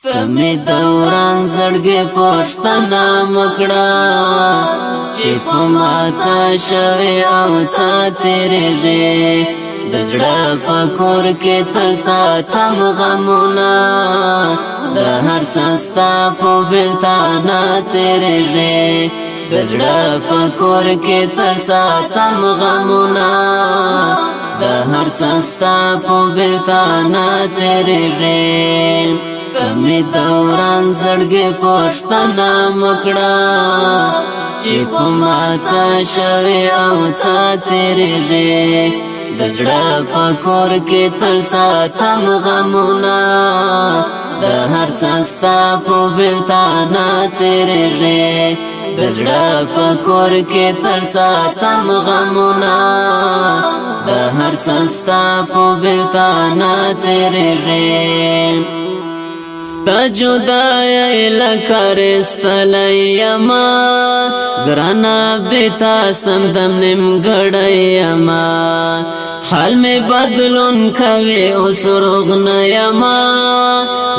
تمی دوران زړګي پښتنه مکړه چې په ما څه شوي او څه تیریږي د زړه په کور کې تل ساتم غمونه د هر څه ستا په بېلتانه تیریږي د زړه په کور کې تل ساتم غمونه د هر څه ستا په بېلتانه تیریږي تمی دوران زړګي پښتنه مکړه چې په ما څه شوي او څه تیریږي د زړه په کور کې تل ساتم غمونه د هر څه ستا په بېلتانه تیریږي د زړه په کور کې تل ساتم غمونه د هر څه ستا په بېلتانه تیریږي ستا جدائی لکرستلی یما گرانا بیتا سمدم نمگڑی یما حال میں بدلون کوي اوس روغن یما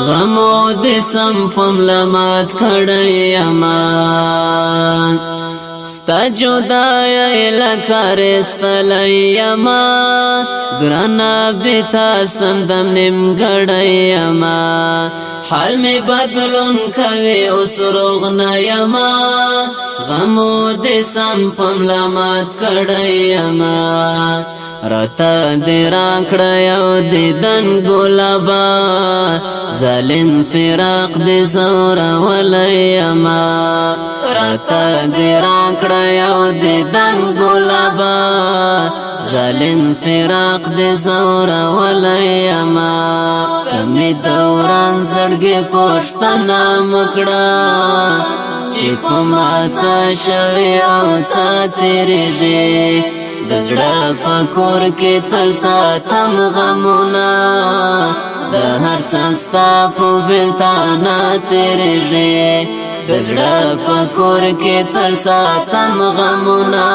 غمو د سمفم لمات کړی یما ستا جدائی لکرستلی یما گرانا بیتا سمدم نمگڑی یما حال میں بدلون کوي اوس روغن یما غمو د سمفم لمات کړی یما راتا دی راکړه یو دیدن ګلابا ظالم فراق دی زورولی یما راتا دی راکړه یو دیدن ګلابا ظالم فراق دی زورولی یما تمی دوران زړګي پښتنه مکړه چې په ما څه شوي او څه تیریږي د زړه په کور کې تل ساتم غمونه د هر څه ستا په بېلتانه تیریږي د زړه په کور کې تل ساتم غمونه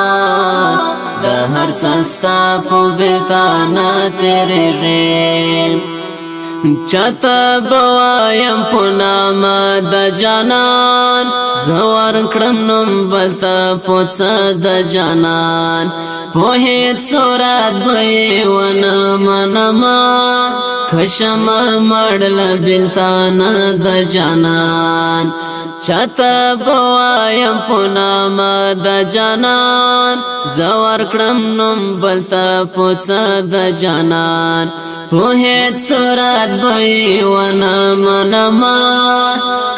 د هر څه ستا په بېلتانه تیریږي چاته بوایم په نامه د جانان زوار کړم نوم بلته پوڅه د جانان پوهیت صورت بوی ونه منما کشما مړل بېلتانه د جانان چاته بوایم په نامه د جانان زوار کړم نوم بلته پوڅه د جانان پوهیت صورت بوی ونه منما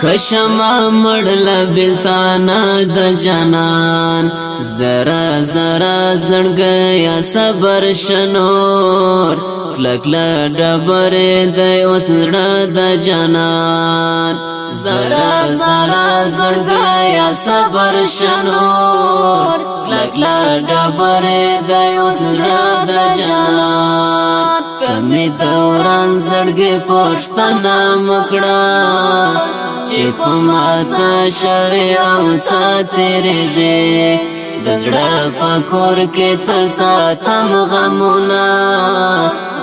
کشما مړل بېلتانه د جانان زرا زرا زړګی صبر شنور کلکله ډبرې دی اوس زړه د جانان زرا زرا زړګی صبر شنور کلکله ډبرې دی اوس زړه د جانان تمی دوران زړګي پښتنه مکړه چې په ما څه شوي او څه تیریږي د زړه په کور کې تل ساتم غمونه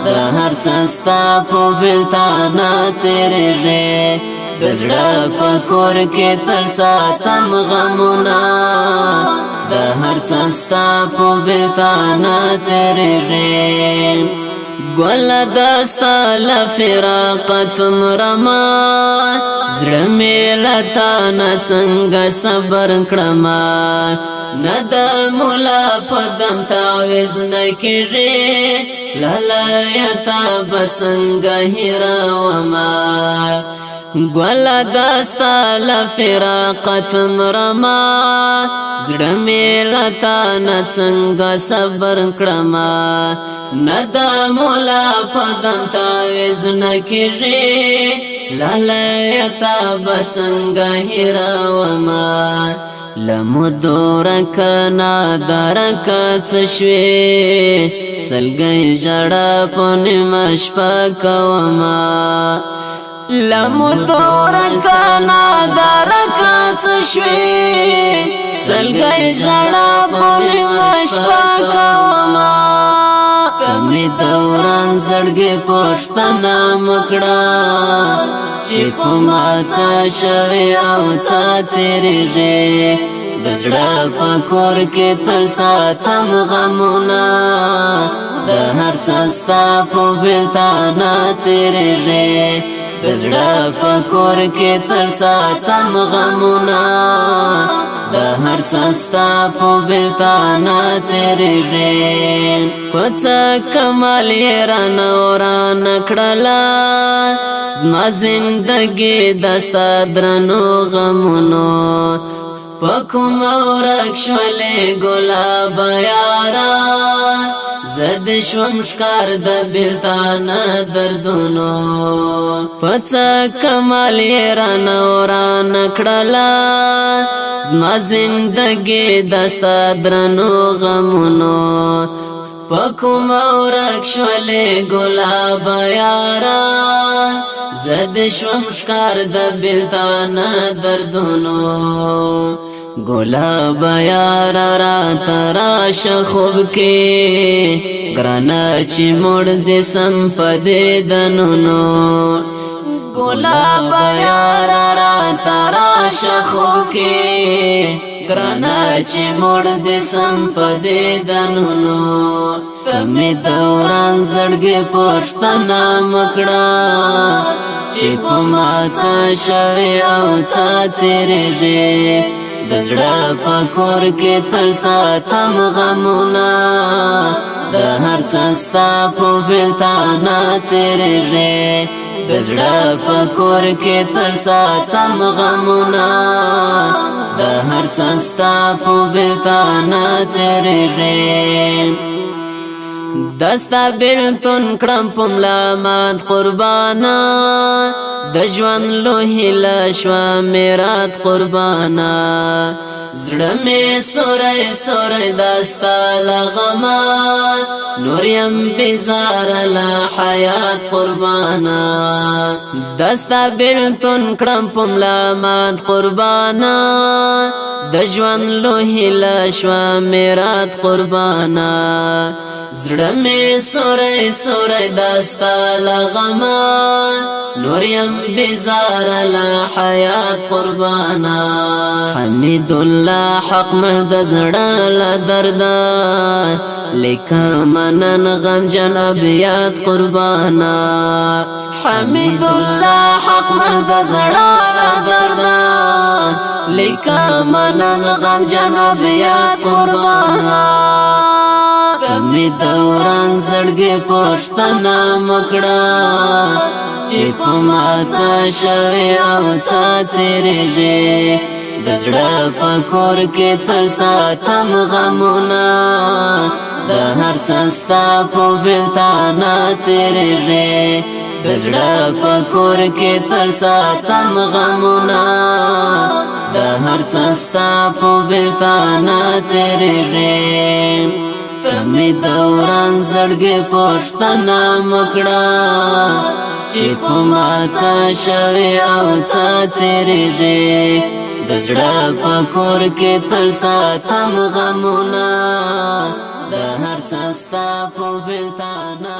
د هر څه ستا په بېلتانه تیریږي د زړه په کور کې تل ساتم غمونه د هر څه ستا په بېلتانه تیریږي ګوله دستا لفراقت مرما زړه مې له تا نه څنګه صبر کړما نه د مولا په دم تعویض نه کېږي لالیه تا به څنګه هېرومه ګوله دستا لفراقت مرما زړه مې له تا نه څنګه صبر کړما نه د مولا په دم تعویض نه کېږي لالیه تا به څنګه هېرومه له مودو رکه نادارکه څه شوې سلګۍ ژړه په نیمه شپه کومه له مودو رکه نادارکه څه شوې سلګۍ ژړه په نیمه شپه کومه تمی دوران زړګي پښتنه مکړه چې په ما څه شوي او څه تېرېږي د زړه په کور کې تل ساتم غمونه د هر څه ستا په بېلتانه تېرېږي د زړه په کور کې تل ساتم غمونه د هر څه ستا په بېلتانه تېرېږي په څه کمال یې رانه ورانه کړله زما زندګي د ستا درنو غمونو په کومه ورک شولې ګلابه یاره زه دې شوم ښکار د بېلتانه دردونو په څه کمال یې رانه ورانه کړله زما زندګي د ستا درنو غمونو په کومه ورک شولې ګلابه یاره زه دې شوم ښکار د بېلتانه دردونو ګلابه یاره راته راشه خوب کې ګرانه چې موړ دې سم په دې دنونو ګلابه یاره راته راشه خوب کې ګرانه چې موړ دې سم په دې دنونو تمی دوران زړګي پښتنه مکړه چې په ما څه شوي او څه تېرېږي د زړه په کور کې تل ساتم غمونه د هر څه ستا په بېلتانه تېرېږي د زړه په کور کې تل ساتم غمونه د هر څه ستا په بېلتانه تېرېږي دستا بیلتون کړم په ملامت قربانا د ژوند لوهی لشوا میرات قربانا زړه مې سورې سورې دستا لغما نور يم بیزار لا حیات قربانا دستا بیلتون کړم په ملامت قربانا د ژوند لوهی لشوا میرات قربانا زړه مې سورې سورې دستا لغما نور يم بیزار لا حیات قربانا حمید الله حق مل د زړه لا دردا لیکه منن غم جن ابيات قربانا حمید الله حق مل د زړه لا دردا لیکه منن غم جن ابيات قربانا تمی دوران زړګي پښتنه مکړه چې په ما څه شوي او څه تېرېږي د زړه په کور کې تل ساتم غمونه د هر څه ستا په بېلتانه تېرېږي د زړه په کور کې تل ساتم غمونه د هر څه ستا په بېلتانه تېرېږي تمی دوران زړګي پښتنه مکړه چې په ما څه شوي او څه تېرېږي د زړه په کور کې تل ساتم غمونه د هر څه ستا په بېلتانه